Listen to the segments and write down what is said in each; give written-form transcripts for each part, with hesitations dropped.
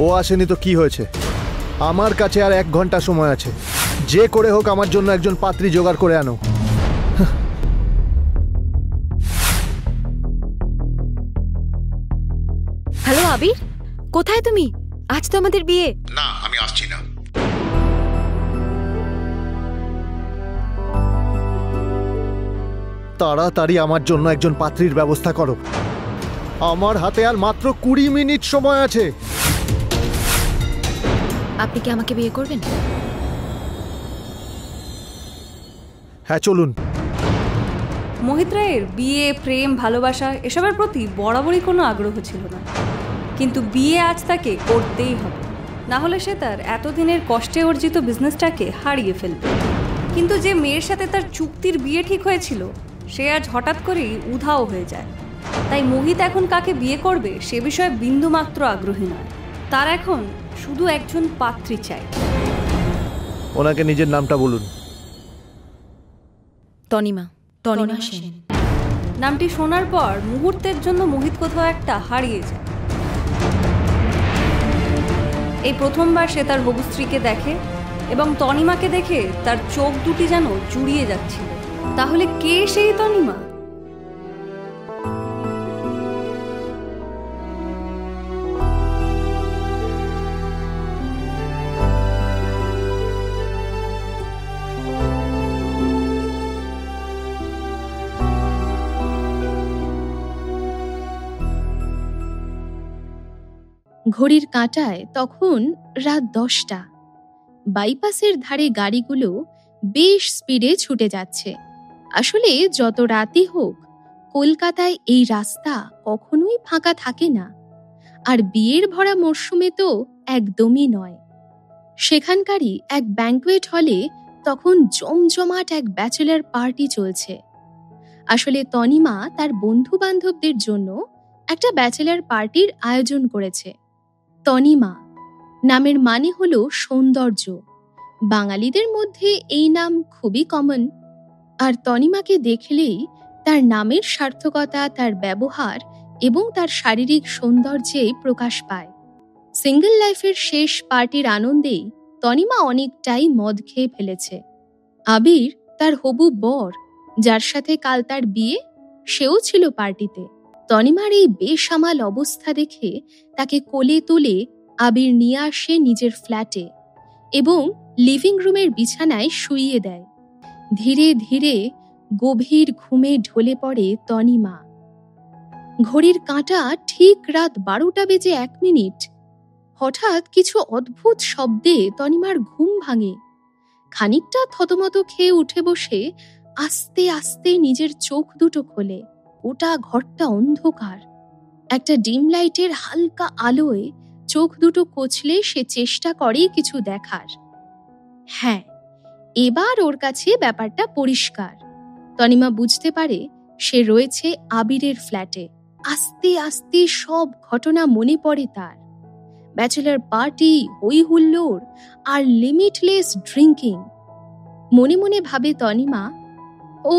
ও আসেনি তো কি হয়েছে? আমার কাছে আর 1 ঘন্টা সময় আছে। যে করে হোক আমার জন্য একজন পাত্রী জোগাড় করে আনো। হ্যালো আবির, কোথায় তুমি? আজ তো আমাদের বিয়ে। না, আমি আসছি না। তাড়াতাড়ি আমার জন্য একজন পাত্রীর ব্যবস্থা করো। আমার হাতে আর মাত্র 20 মিনিট সময় আছে। আপনি কি আমাকে বিয়ে করবেন? হ্যাঁ, চলুন। মোহিত রায়ের বিয়ে, প্রেম, ভালোবাসা এসবের প্রতি বরাবরই কোনো আগ্রহ ছিল না, কিন্তু বিয়ে আজ তাকে করতেই হবে, না হলে সে তার এতদিনের কষ্টে অর্জিত বিজনেসটাকে হারিয়ে ফেলবে। কিন্তু যে মেয়ের সাথে তার চুক্তির বিয়ে ঠিক হয়েছিল সে আজ হঠাৎ করেই উধাও হয়ে যায়। তাই মোহিত এখন কাকে বিয়ে করবে সে বিষয়ে বিন্দুমাত্র আগ্রহী নয়। তার এখন শুধু একজন পাত্রী চাই। ওনাকে নিজের নামটা বলুন। তনিমা সেন। নামটি শোনার পর মুহূর্তের জন্য মোহিত কোথাও একটা হারিয়ে যায়। এই প্রথমবার সে তার হবু স্ত্রীকে দেখে এবং তনিমাকে দেখে তার চোখ দুটি যেন জুড়িয়ে যাচ্ছিল। তাহলে কে সেই তনিমা? ঘড়ির কাঁটায় তখন রাত 10টা। বাইপাসের ধারে গাড়িগুলো বেশ স্পিডে ছুটে যাচ্ছে। আসলে যত রাতই হোক কলকাতায় এই রাস্তা কখনোই ফাঁকা থাকে না, আর বিয়ের ভরা মরশুমে তো একদমই নয়। সেখানকারই এক ব্যাঙ্কোয়েট হলে তখন জমজমাট এক ব্যাচেলার পার্টি চলছে। আসলে তনিমা তার বন্ধু বান্ধবদের জন্য একটা ব্যাচেলার পার্টির আয়োজন করেছে। তনিমা নামের মানে হলো সৌন্দর্য। বাঙালিদের মধ্যে এই নাম খুবই কমন, আর তনিমাকে দেখলেই তার নামের সার্থকতা তার ব্যবহার এবং তার শারীরিক সৌন্দর্যে প্রকাশ পায়। সিঙ্গল লাইফের শেষ পার্টির আনন্দেই তনিমা অনেকটাই মদ খেয়ে ফেলেছে। আবির তার হবু বর, যার সাথে কাল তার বিয়ে, সেও ছিল পার্টিতে। তনিমার এই বেসামাল অবস্থা দেখে তাকে কোলে তুলে আবির নিয়ে আসে নিজের ফ্ল্যাটে এবং লিভিং রুমের বিছানায় শুইয়ে দেয়। ধীরে ধীরে গভীর ঘুমে ঢলে পড়ে তনিমা। ঘড়ির কাঁটা ঠিক রাত 12টা বেজে 1 মিনিট। হঠাৎ কিছু অদ্ভুত শব্দে তনিমার ঘুম ভাঙে। খানিকটা থতমত খেয়ে উঠে বসে আস্তে আস্তে নিজের চোখ দুটো খোলে। গোটা ঘরটা অন্ধকার। একটা ডিম লাইটের হালকা আলোয় চোখ দুটো কচলে সে চেষ্টা করে কিছু দেখার। হ্যাঁ, এবার ওর কাছে ব্যাপারটা পরিষ্কার। তনিমা বুঝতে পারে সে রয়েছে আবিরের ফ্ল্যাটে। আস্তে আস্তে সব ঘটনা মনে পড়ে তার। ব্যাচেলার পার্টি, হই হুল্লোড় আর লিমিটলেস ড্রিঙ্কিং। মনে মনে ভাবে তনিমা, ও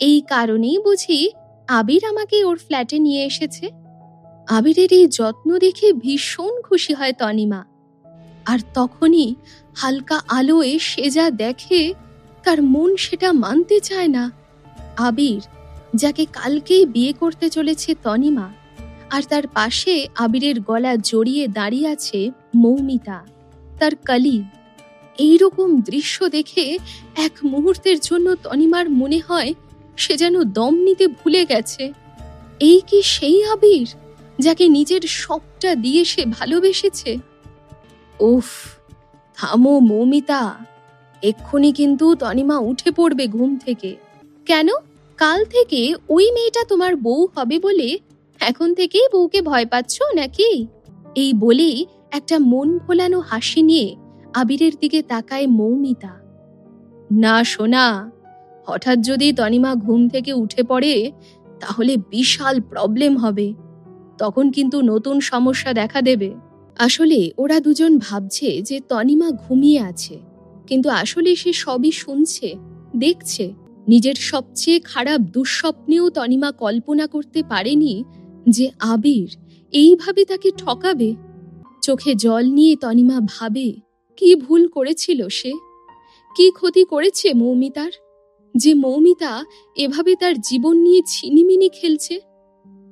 এই কারণেই বুঝি আবির আমাকে ওর ফ্ল্যাটে নিয়ে এসেছে। আবিরের এই যত্ন দেখে ভীষণ খুশি হয় তনিমা। আর তখনই হালকা আলোয় সে যা দেখে তার মন সেটা মানতে চায় না। আবির, যাকে কালকেই বিয়ে করতে চলেছে তনিমা, আর তার পাশে আবিরের গলা জড়িয়ে দাঁড়িয়ে আছে মৌমিতা, তার কলিগ। এইরকম দৃশ্য দেখে এক মুহূর্তের জন্য তনিমার মনে হয় সে যেন দম নিতে ভুলে গেছে। এই কি সেই আবির যাকে নিজের সবটা দিয়ে সে ভালোবেসেছে? উফ, থামো মৌমিতা, এক্ষুনি কিন্তু তনিমা উঠে পড়বে ঘুম থেকে। কেন? কাল থেকে ওই মেয়েটা তোমার বউ হবে বলে এখন থেকেই বউকে ভয় পাচ্ছ নাকি? এই বলেই একটা মন ভোলানো হাসি নিয়ে আবিরের দিকে তাকায় মৌমিতা। না সোনা, হঠাৎ যদি তনিমা ঘুম থেকে উঠে পড়ে তাহলে বিশাল প্রবলেম হবে। তখন কিন্তু নতুন সমস্যা দেখা দেবে। আসলে ওরা দুজন ভাবছে যে তনিমা ঘুমিয়ে আছে, কিন্তু আসলে সে সবই শুনছে, দেখছে। নিজের সবচেয়ে খারাপ দুঃস্বপ্নেও তনিমা কল্পনা করতে পারেনি যে আবির এইভাবে তাকে ঠকাবে। চোখে জল নিয়ে তনিমা ভাবে কি ভুল করেছিল সে, কি ক্ষতি করেছে মৌমিতার, যে মৌমিতা এভাবে তার জীবন নিয়ে ছিনিমিনি খেলছে।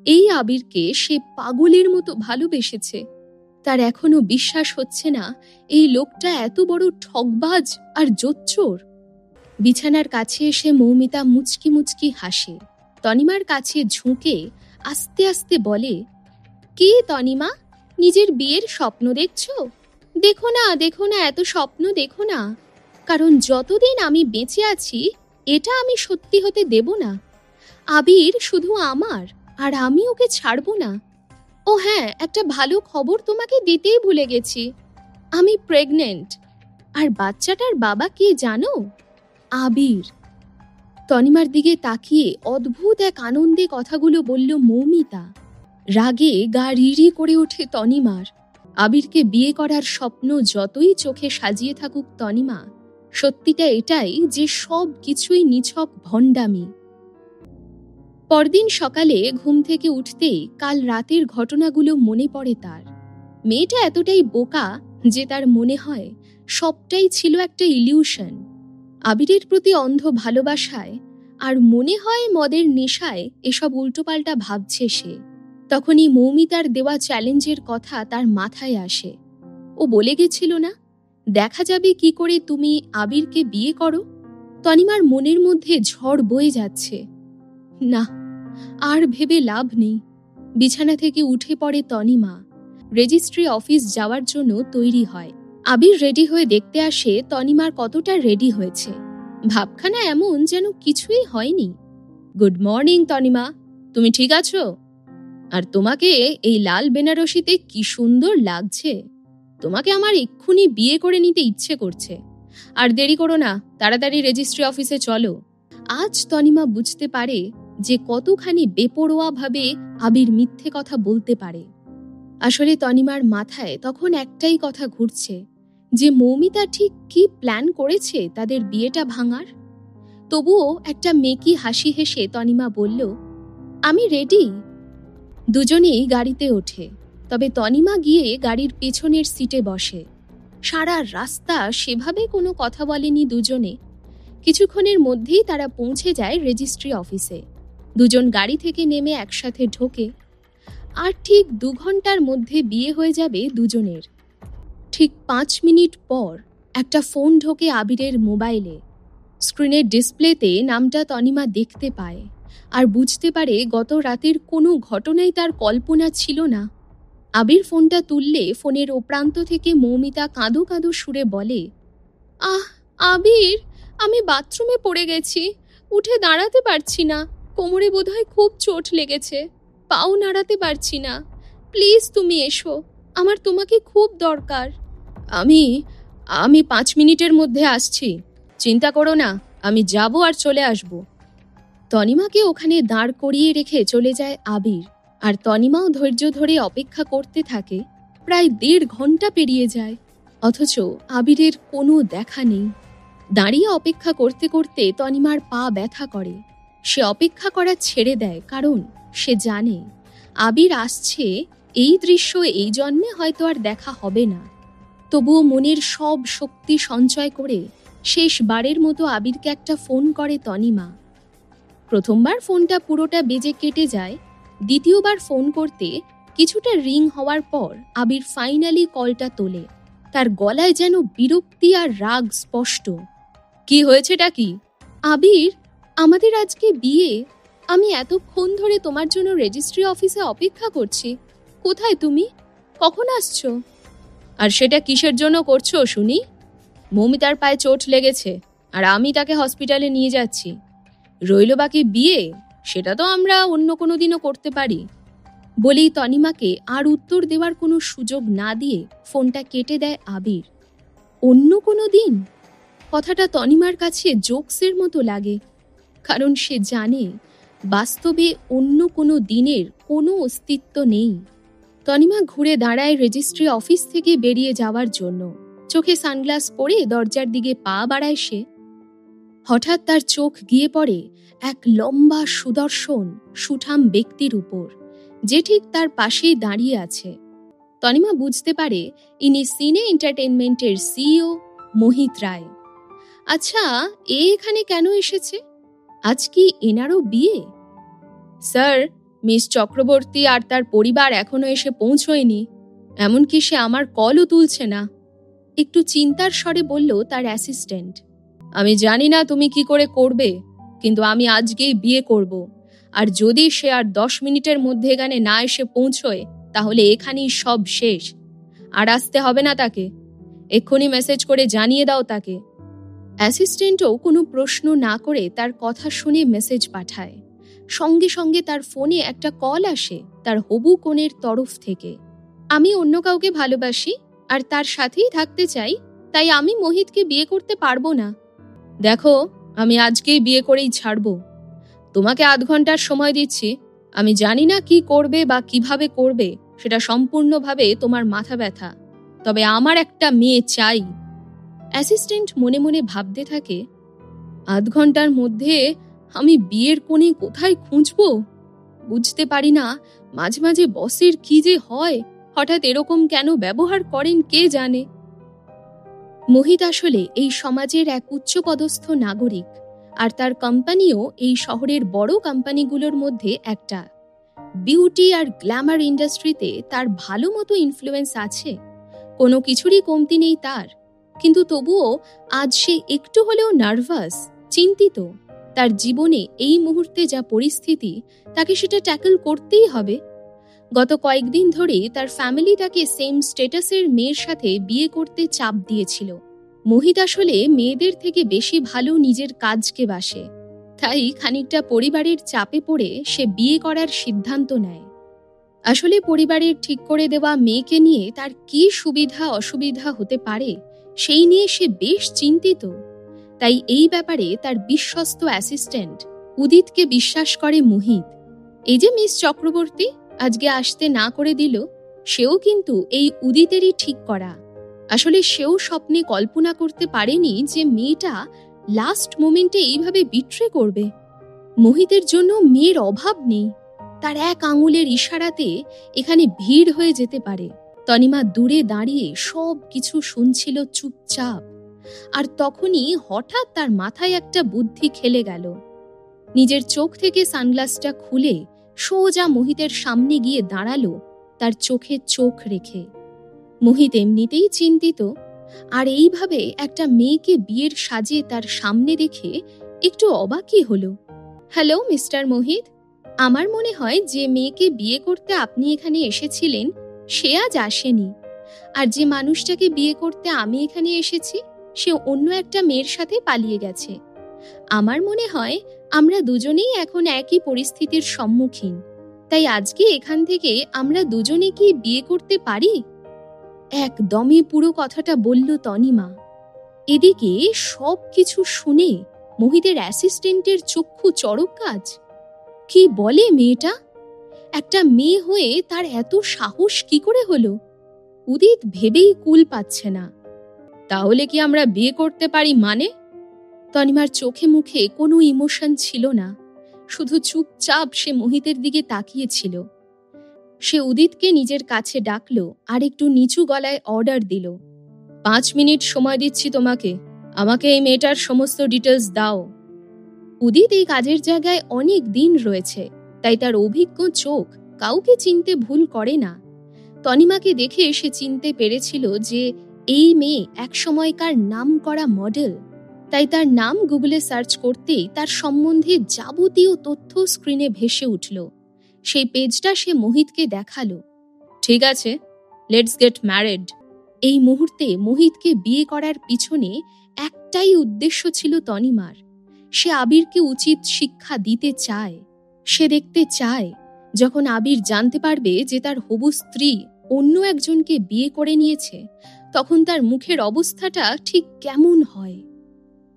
এই আবিরকে সে পাগলের মতো ভালোবেসেছে। তার এখনো বিশ্বাস হচ্ছে না এই লোকটা এত বড় ঠকবাজ আর জোচ্চোর। বিছানার কাছে এসে মৌমিতা মুচকি মুচকি হাসে। তনিমার কাছে ঝুঁকে আস্তে আস্তে বলে, কি তনিমা, নিজের বিয়ের স্বপ্ন দেখছো? দেখো না দেখো না, এত স্বপ্ন দেখো না, কারণ যতদিন আমি বেঁচে আছি এটা আমি সত্যি হতে দেব না। আবির শুধু আমার, আর আমি ওকে ছাড়বো না। ও হ্যাঁ, একটা ভালো খবর তোমাকে দিতেই ভুলে গেছি, আমি প্রেগনেন্ট। আর বাচ্চাটার বাবা কে জানো? আবির। তনিমার দিকে তাকিয়ে অদ্ভুত এক আনন্দে কথাগুলো বলল মৌমিতা। রাগে গা রিরি করে ওঠে তনিমার। আবিরকে বিয়ে করার স্বপ্ন যতই চোখে সাজিয়ে থাকুক তনিমা, সত্যিটা এটাই যে সব কিছুই নিছক ভণ্ডামি। পরদিন সকালে ঘুম থেকে উঠতেই কাল রাতের ঘটনাগুলো মনে পড়ে তার। মেয়েটা এতটাই বোকা যে তার মনে হয় সবটাই ছিল একটা ইলিউশন। আবিরের প্রতি অন্ধ ভালোবাসায় আর মনে হয় মদের নেশায় এসব উল্টোপাল্টা ভাবছে সে। তখনই মৌমিতার দেওয়া চ্যালেঞ্জের কথা তার মাথায় আসে। ও বলে গেছিল না, দেখা যাবে কি করে তুমি আবিরকে বিয়ে করো। তনিমার মনের মধ্যে ঝড় বয়ে যাচ্ছে। না, আর ভেবে লাভ নেই। বিছানা থেকে উঠে পড়ে তনিমা। রেজিস্ট্রি অফিস যাওয়ার জন্য তৈরি হয়। আবির রেডি হয়ে দেখতে আসে তনিমার কতটা রেডি হয়েছে। ভাবখানা এমন যেন কিছুই হয়নি। গুড মর্নিং তনিমা, তুমি ঠিক আছো? আর তোমাকে এই লাল বেনারসিতে কি সুন্দর লাগছে। তোমাকে আমার এক্ষুনি বিয়ে করে নিতে ইচ্ছে করছে। আর দেরি করো না, তাড়াতাড়ি রেজিস্ট্রি অফিসে চলো। আজ তনিমা বুঝতে পারে যে কতখানি বেপরোয়াভাবে আবির মিথ্যে কথা বলতে পারে। আসলে তনিমার মাথায় তখন একটাই কথা ঘুরছে, যে মৌমিতা ঠিক কি প্ল্যান করেছে তাদের বিয়েটা ভাঙার। তবুও একটা মেকি হাসি হেসে তনিমা বলল, আমি রেডি। দুজনেই গাড়িতে ওঠে। তবে তনিমা গিয়ে গাড়ির পেছনের সিটে বসে। সারা রাস্তা সেভাবে কোনো কথা বলেনি দুজনে। কিছুক্ষণের মধ্যেই তারা পৌঁছে যায় রেজিস্ট্রি অফিসে। দুজন গাড়ি থেকে নেমে একসাথে ঢোকে। আর ঠিক 2 ঘন্টার মধ্যে বিয়ে হয়ে যাবে দুজনের। ঠিক 5 মিনিট পর একটা ফোন ঢোকে আবিরের মোবাইলে। স্ক্রিনের ডিসপ্লেতে নামটা তনিমা দেখতে পায় আর বুঝতে পারে গত রাতের কোনো ঘটনাই তার কল্পনা ছিল না। আবির ফোনটা তুললে ফোনের ও প্রান্ত থেকে মৌমিতা কাঁদো কাঁদো সুরে বলে, আবির, আমি বাথরুমে পড়ে গেছি, উঠে দাঁড়াতে পারছি না, কোমরে বোধহয় খুব চোট লেগেছে, পাও নাড়াতে পারছি না, প্লিজ তুমি এসো, আমার তোমাকে খুব দরকার। আমি 5 মিনিটের মধ্যে আসছি, চিন্তা করো না, আমি যাব আর চলে আসব। তনিমাকে ওখানে দাঁড় করিয়ে রেখে চলে যায় আবির। আর তনিমাও ধৈর্য ধরে অপেক্ষা করতে থাকে। প্রায় 1.5 ঘন্টা পেরিয়ে যায়, অথচ আবিরের কোনো দেখা নেই। দাঁড়িয়ে অপেক্ষা করতে করতে তনিমার পা ব্যথা করে। সে অপেক্ষা করা ছেড়ে দেয়, কারণ সে জানে আবির আসছে, এই দৃশ্য এই জন্মে হয়তো আর দেখা হবে না। তবুও মনের সব শক্তি সঞ্চয় করে শেষবারের মতো আবিরকে একটা ফোন করে তনিমা। প্রথমবার ফোনটা পুরোটা বেজে কেটে যায়। দ্বিতীয়বার ফোন করতে কিছুটা রিং হওয়ার পর আবির ফাইনালি কলটা তোলে। তার গলায় যেন বিরক্তি আর রাগ স্পষ্ট। কি হয়েছেটা কি? আবির, আমাদের আজকে বিয়ে। আমি এতক্ষণ ধরে তোমার জন্য রেজিস্ট্রি অফিসে অপেক্ষা করছি। কোথায় তুমি? কখন আসছো? আর সেটা কিসের জন্য করছো শুনি? মৌমিতার পায়ে চোট লেগেছে আর আমি তাকে হসপিটালে নিয়ে যাচ্ছি। রইল বাকি বিয়ে, সেটা তো আমরা অন্য কোনো দিনও করতে পারি। বলেই তনিমাকে আর উত্তর দেওয়ার কোনো সুযোগ না দিয়ে ফোনটা কেটে দেয় আবির। অন্য কোনো দিন? কথাটা তনিমার কাছে জোকসের মতো লাগে, কারণ সে জানে বাস্তবে অন্য কোনো দিনের কোনো অস্তিত্ব নেই। তনিমা ঘুরে দাঁড়ায় রেজিস্ট্রি অফিস থেকে বেরিয়ে যাওয়ার জন্য। চোখে সানগ্লাস পরে দরজার দিকে পা বাড়ায় সে। হঠাৎ তার চোখ গিয়ে পড়ে এক লম্বা সুদর্শন সুঠাম ব্যক্তির উপর, যে ঠিক তার পাশেই দাঁড়িয়ে আছে। তনিমা বুঝতে পারে ইনি সিনে এন্টারটেইনমেন্টের সিইও মোহিত রায়। আচ্ছা, এ এখানে কেন এসেছে? আজ কি এনারও বিয়ে? স্যার, মিস চক্রবর্তী আর তার পরিবার এখনো এসে পৌঁছয়নি, এমনকি সে আমার কলও তুলছে না, একটু চিন্তার স্বরে বলল তার অ্যাসিস্ট্যান্ট। আমি জানি না তুমি কি করে করবে, কিন্তু আমি আজকেই বিয়ে করব, আর যদি সে আর 10 মিনিটের মধ্যে এখানে না এসে পৌঁছয় তাহলে এখানেই সব শেষ। আর আসতে হবে না তাকে, এক্ষুনি মেসেজ করে জানিয়ে দাও তাকে। অ্যাসিস্ট্যান্টও কোনো প্রশ্ন না করে তার কথা শুনে মেসেজ পাঠায়। সঙ্গে সঙ্গে তার ফোনে একটা কল আসে তার হবু কনের তরফ থেকে। আমি অন্য কাউকে ভালোবাসি আর তার সাথেই থাকতে চাই, তাই আমি মোহিতকে বিয়ে করতে পারবো না। দেখো, আমি আজকেই বিয়ে করেই ছাড়বো। তোমাকে 8 ঘন্টার সময় দিচ্ছি। আমি জানি না কি করবে বা কিভাবে করবে, সেটা সম্পূর্ণভাবে তোমার মাথা ব্যথা, তবে আমার একটা মেয়ে চাই। অ্যাসিস্ট্যান্ট মনে মনে ভাবতে থাকে, 8 ঘন্টার মধ্যে আমি বিয়ের কোণে কোথায় খুঁজবো? বুঝতে পারি না মাঝে মাঝে বসের কি যে হয়, হঠাৎ এরকম কেন ব্যবহার করেন কে জানে। মোহিত আসলে এই সমাজের এক উচ্চপদস্থ নাগরিক, আর তার কোম্পানিও এই শহরের বড় কোম্পানিগুলোর মধ্যে একটা। বিউটি আর গ্ল্যামার ইন্ডাস্ট্রিতে তার ভালো মতো ইনফ্লুয়েন্স আছে, কোনো কিছুরই কমতি নেই তার। কিন্তু তবুও আজ সে একটু হলেও নার্ভাস, চিন্তিত। তার জীবনে এই মুহূর্তে যা পরিস্থিতি, তাকে সেটা ট্যাকল করতেই হবে। গত কয়েকদিন ধরে তার ফ্যামিলি তাকে সেম স্ট্যাটাসের মেয়ের সাথে বিয়ে করতে চাপ দিয়েছিল। মোহিত আসলে মেয়েদের থেকে বেশি ভালো নিজের কাজকে বাসে, তাই খানিকটা পরিবারের চাপে পড়ে সে বিয়ে করার সিদ্ধান্ত নেয়। আসলে পরিবারের ঠিক করে দেওয়া মেয়েকে নিয়ে তার কি সুবিধা অসুবিধা হতে পারে সেই নিয়ে সে বেশ চিন্তিত। তাই এই ব্যাপারে তার বিশ্বস্ত অ্যাসিস্ট্যান্ট উদিতকে বিশ্বাস করে মোহিত। এই যে মিস চক্রবর্তী আজকে আসতে না করে দিল, সেও কিন্তু এই উদিতেরই ঠিক করা। আসলে সেও স্বপ্নে কল্পনা করতে পারেনি যে মেয়েটা লাস্ট মোমেন্টে এইভাবে বিট্রে করবে। মোহিতের জন্য মেয়ের অভাব নেই, তার এক আঙুলের ইশারাতে এখানে ভিড় হয়ে যেতে পারে। তনিমা দূরে দাঁড়িয়ে সব কিছু শুনছিল চুপচাপ, আর তখনই হঠাৎ তার মাথায় একটা বুদ্ধি খেলে গেল। নিজের চোখ থেকে সানগ্লাসটা খুলে সোজা মোহিতের সামনে গিয়ে দাঁড়ালো, তার চোখে চোখ রেখে। মোহিত এমনিতেই চিন্তিত, আর এইভাবে একটা মেয়েকে বিয়ের সাজে তার সামনে দেখে একটু অবাকই হলো। হ্যালো মিস্টার মোহিত, আমার মনে হয় যে মেয়েকে বিয়ে করতে আপনি এখানে এসেছিলেন সে আজ আসেনি, আর যে মানুষটাকে বিয়ে করতে আমি এখানে এসেছি সে অন্য একটা মেয়ের সাথে পালিয়ে গেছে। আমার মনে হয় আমরা দুজনেই এখন একই পরিস্থিতির সম্মুখীন, তাই আজকে এখান থেকে আমরা দুজনে কি বিয়ে করতে পারি? একদমই পুরো কথাটা বলল তনিমা। এদিকে সব কিছু শুনে মোহিতের অ্যাসিস্ট্যান্টের চক্ষু চড়ক কাজ। কি বলে মেয়েটা? একটা মেয়ে হয়ে তার এত সাহস কি করে হলো? উদিত ভেবেই কুল পাচ্ছে না। তাহলে কি আমরা বিয়ে করতে পারি মানে? তনিমার চোখে মুখে কোনো ইমোশন ছিল না, শুধু চুপচাপ সে মোহিতের দিকে তাকিয়েছিল। সে উদিতকে নিজের কাছে ডাকলো আর একটু নিচু গলায় অর্ডার দিল, 5 মিনিট সময় দিচ্ছি তোমাকে, আমাকে এই মেয়েটার সমস্ত ডিটেলস দাও। উদিত এই কাজের জায়গায় অনেক দিন রয়েছে, তাই তার অভিজ্ঞ চোখ কাউকে চিনতে ভুল করে না। তনিমাকে দেখে সে চিনতে পেরেছিল যে এই মেয়ে এক সময়কার নাম করা মডেল, তাই তার নাম গুগলে সার্চ করতেই তার সম্বন্ধে যাবতীয় তথ্য স্ক্রিনে ভেসে উঠল। সেই পেজটা সে মোহিতকে দেখালো। ঠিক আছে, লেটস গেট ম্যারিড। এই মুহূর্তে মোহিতকে বিয়ে করার পিছনে একটাই উদ্দেশ্য ছিল তনিমার। সে আবিরকে উচিত শিক্ষা দিতে চায়। সে দেখতে চায় যখন আবির জানতে পারবে যে তার হবু স্ত্রী অন্য একজনকে বিয়ে করে নিয়েছে, তখন তার মুখের অবস্থাটা ঠিক কেমন হয়।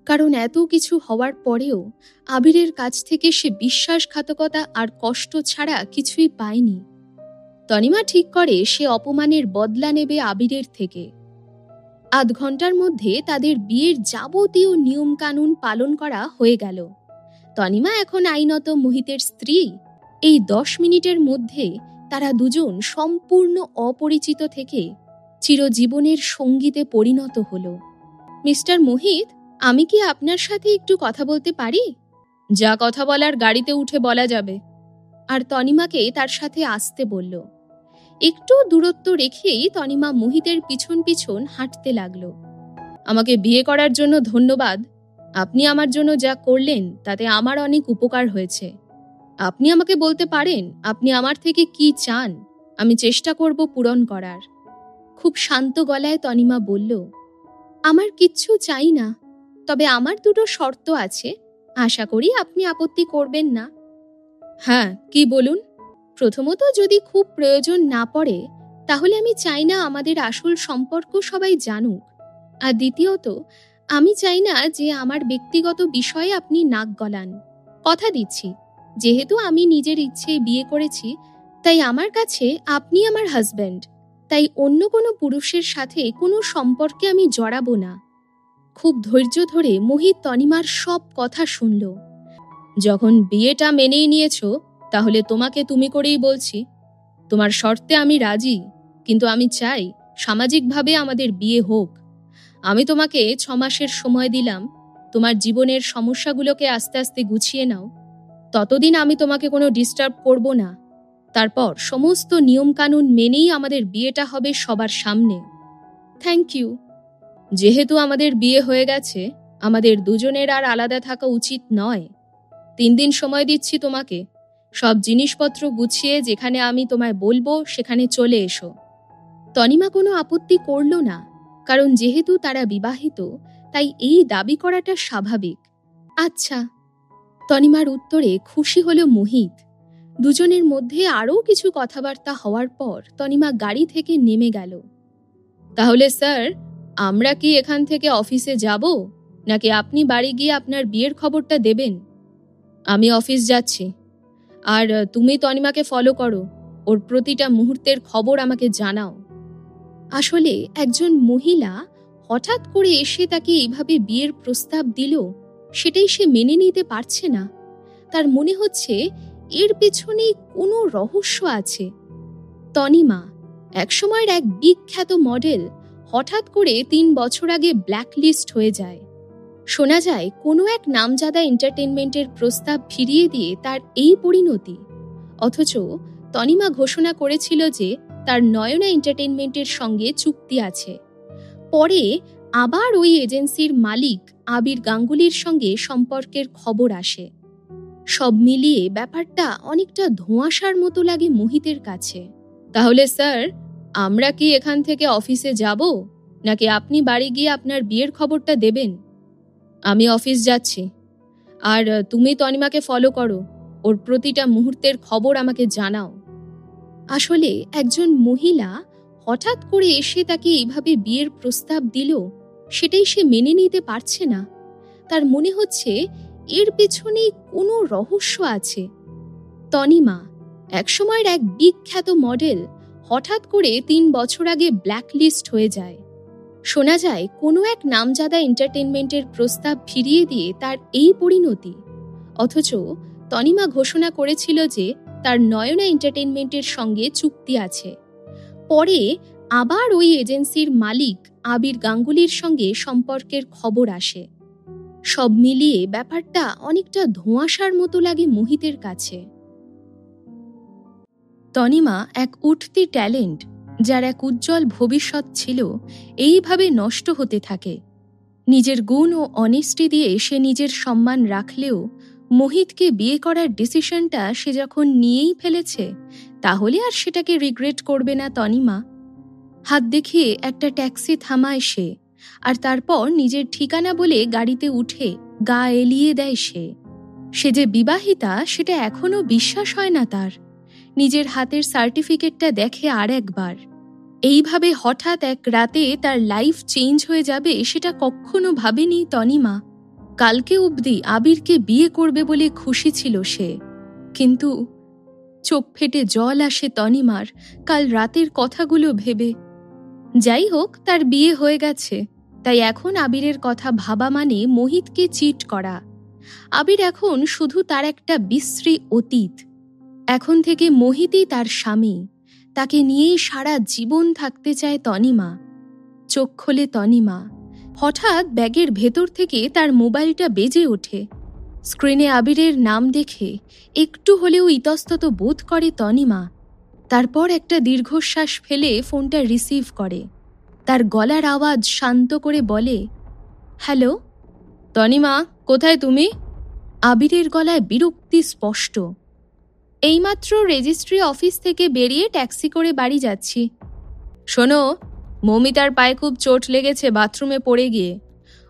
কারণ এত কিছু হওয়ার পরেও আবিরের কাছ থেকে সে বিশ্বাসঘাতকতা আর কষ্ট ছাড়া কিছুই পায়নি। তনিমা ঠিক করে সে অপমানের বদলা নেবে আবিরের থেকে। 8 ঘন্টার মধ্যে তাদের বিয়ের যাবতীয় নিয়মকানুন পালন করা হয়ে গেল। তনিমা এখন আইনত মোহিতের স্ত্রী। এই 10 মিনিটের মধ্যে তারা দুজন সম্পূর্ণ অপরিচিত থেকে চিরজীবনের সঙ্গীতে পরিণত হলো। মিস্টার মোহিত, আমি কি আপনার সাথে একটু কথা বলতে পারি? যা কথা বলার গাড়িতে উঠে বলা যাবে। আর তনিমাকে তার সাথে আসতে বলল। একটু দূরত্ব রেখেই তনিমা মোহিতের পিছন পিছন হাঁটতে লাগলো। আমাকে বিয়ে করার জন্য ধন্যবাদ। আপনি আমার জন্য যা করলেন তাতে আমার অনেক উপকার হয়েছে। আপনি আমাকে বলতে পারেন আপনি আমার থেকে কি চান, আমি চেষ্টা করব পূরণ করার। খুব শান্ত গলায় তনিমা বলল, আমার কিচ্ছু চাই না, তবে আমার দুটো শর্ত আছে, আশা করি আপনি আপত্তি করবেন না। হ্যাঁ, কি বলুন? প্রথমত, যদি খুব প্রয়োজন না পড়ে তাহলে আমি চাই না আমাদের আসল সম্পর্ক সবাই জানুক। আর দ্বিতীয়ত, আমি চাই না যে আমার ব্যক্তিগত বিষয়ে আপনি নাক গলান। কথা দিচ্ছি, যেহেতু আমি নিজের ইচ্ছে বিয়ে করেছি, তাই আমার কাছে আপনি আমার হাজব্যান্ড, তাই অন্য কোনো পুরুষের সাথে কোনো সম্পর্কে আমি জড়াবো না। খুব ধৈর্য ধরে মোহিত তনিমার সব কথা শুনল। যখন বিয়েটা মেনেই নিয়েছো, তাহলে তোমাকে তুমি করেই বলছি। তোমার শর্তে আমি রাজি, কিন্তু আমি চাই সামাজিকভাবে আমাদের বিয়ে হোক। আমি তোমাকে 6 মাসের সময় দিলাম, তোমার জীবনের সমস্যাগুলোকে আস্তে আস্তে গুছিয়ে নাও। ততদিন আমি তোমাকে কোনো ডিস্টার্ব করব না। তারপর সমস্ত নিয়মকানুন মেনেই আমাদের বিয়েটা হবে সবার সামনে। Thank you. যেহেতু আমাদের বিয়ে হয়ে গেছে, আমাদের দুজনের আর আলাদা থাকা উচিত নয়। 3 দিন সময় দিচ্ছি তোমাকে। সব জিনিসপত্র গুছিয়ে যেখানে আমি তোমায় বলবো সেখানে চলে এসো। তনিমা কোনো আপত্তি করল না, কারণ যেহেতু তারা বিবাহিত, তাই এই দাবি করাটা স্বাভাবিক। আচ্ছা। তনিমার উত্তরে খুশি হলো মোহিত। দুজনের মধ্যে আরও কিছু কথাবার্তা হওয়ার পর তনিমা গাড়ি থেকে নেমে গেল। তাহলে স্যার, আমরা কি এখান থেকে অফিসে যাব, নাকি আপনি বাড়ি গিয়ে আপনার বিয়ের খবরটা দেবেন? আমি অফিস যাচ্ছি। আর তুমি তনিমাকে ফলো করো, ওর প্রতিটা মুহূর্তের খবর আমাকে জানাও। আসলে একজন মহিলা হঠাৎ করে এসে তাকে এইভাবে বিয়ের প্রস্তাব দিল, সেটাই সে মেনে নিতে পারছে না। তার মনে হচ্ছে এর পেছনে কোনো রহস্য আছে। তনিমা, একসময়ের এক বিখ্যাত মডেল, হঠাৎ করে 3 বছর আগে ব্ল্যাকলিস্ট হয়ে যায়। শোনা যায় কোনো এক নামজাদা এন্টারটেনমেন্টের প্রস্তাব ফিরিয়ে দিয়ে তার এই পরিণতি। অথচ তনিমা ঘোষণা করেছিল যে তার নয়না এন্টারটেনমেন্টের সঙ্গে চুক্তি আছে। পরে আবার ওই এজেন্সির মালিক আবির গাঙ্গুলির সঙ্গে সম্পর্কের খবর আসে। সব মিলিয়ে ব্যাপারটা অনেকটা ধোঁয়াশার মতো লাগে মোহিতের কাছে। তাহলে স্যার, আমরা কি এখান থেকে অফিসে যাব, নাকি আপনি বাড়ি গিয়ে আপনার বিয়ের খবরটা দেবেন? আমি অফিস যাচ্ছি। আর তুমি তনিমাকে ফলো করো, ওর প্রতিটা মুহূর্তের খবর আমাকে জানাও। আসলে একজন মহিলা হঠাৎ করে এসে তাকে এইভাবে বিয়ের প্রস্তাব দিল, সেটাই সে মেনে নিতে পারছে না। তার মনে হচ্ছে এর পেছনে কোনো রহস্য আছে। তনিমা, একসময়ের এক বিখ্যাত মডেল, হঠাৎ করে 3 বছর আগে ব্ল্যাকলিস্ট হয়ে যায়। শোনা যায় কোনো এক নামজাদা এন্টারটেনমেন্টের প্রস্তাব ফিরিয়ে দিয়ে তার এই পরিণতি। অথচ তনিমা ঘোষণা করেছিল যে তার নয়না এন্টারটেনমেন্টের সঙ্গে চুক্তি আছে। পরে আবার ওই এজেন্সির মালিক আবির গাঙ্গুলির সঙ্গে সম্পর্কের খবর আসে। সব মিলিয়ে ব্যাপারটা অনেকটা ধোঁয়াশার মতো লাগে মোহিতের কাছে। তনিমা এক উঠতি ট্যালেন্ট, যার এক উজ্জ্বল ভবিষ্যৎ ছিল, এইভাবে নষ্ট হতে থাকে। নিজের গুণ ও অনেস্টি দিয়ে সে নিজের সম্মান রাখলেও মোহিতকে বিয়ে করার ডিসিশনটা সে যখন নিয়েই ফেলেছে, তাহলে আর সেটাকে রিগ্রেট করবে না তনিমা। হাত দেখিয়ে একটা ট্যাক্সি থামায় সে, আর তারপর নিজের ঠিকানা বলে গাড়িতে উঠে গা এলিয়ে দেয় সে। সে যে বিবাহিতা সেটা এখনো বিশ্বাস হয় না তার। নিজের হাতের সার্টিফিকেটটা দেখে আর একবার। এইভাবে হঠাৎ এক রাতে তার লাইফ চেঞ্জ হয়ে যাবে সেটা কখনো ভাবেনি তনিমা। কালকে অবধি আবিরকে বিয়ে করবে বলে খুশি ছিল সে, কিন্তু চোখ ফেটে জল আসে তনিমার কাল রাতের কথাগুলো ভেবে। যাই হোক, তার বিয়ে হয়ে গেছে, তাই এখন আবিরের কথা ভাবা মানে মোহিতকে চিট করা। আবির এখন শুধু তার একটা বিশ্রী অতীত। এখন থেকে মোহিতই তার স্বামী, তাকে নিয়েই সারা জীবন থাকতে চায় তনিমা। চোখ খোলে তনিমা। হঠাৎ ব্যাগের ভেতর থেকে তার মোবাইলটা বেজে ওঠে। স্ক্রিনে আবিরের নাম দেখে একটু হলেও ইতস্তত বোধ করে তনিমা। তারপর একটা দীর্ঘশ্বাস ফেলে ফোনটা রিসিভ করে। তার গলার আওয়াজ শান্ত করে বলে, হ্যালো তনিমা, কোথায় তুমি? আবিরের গলায় বিরক্তি স্পষ্ট। এইমাত্র রেজিস্ট্রি অফিস থেকে বেরিয়ে ট্যাক্সি করে বাড়ি যাচ্ছি। শোনো, মৌমিতার পায়ে খুব চোট লেগেছে বাথরুমে পড়ে গিয়ে।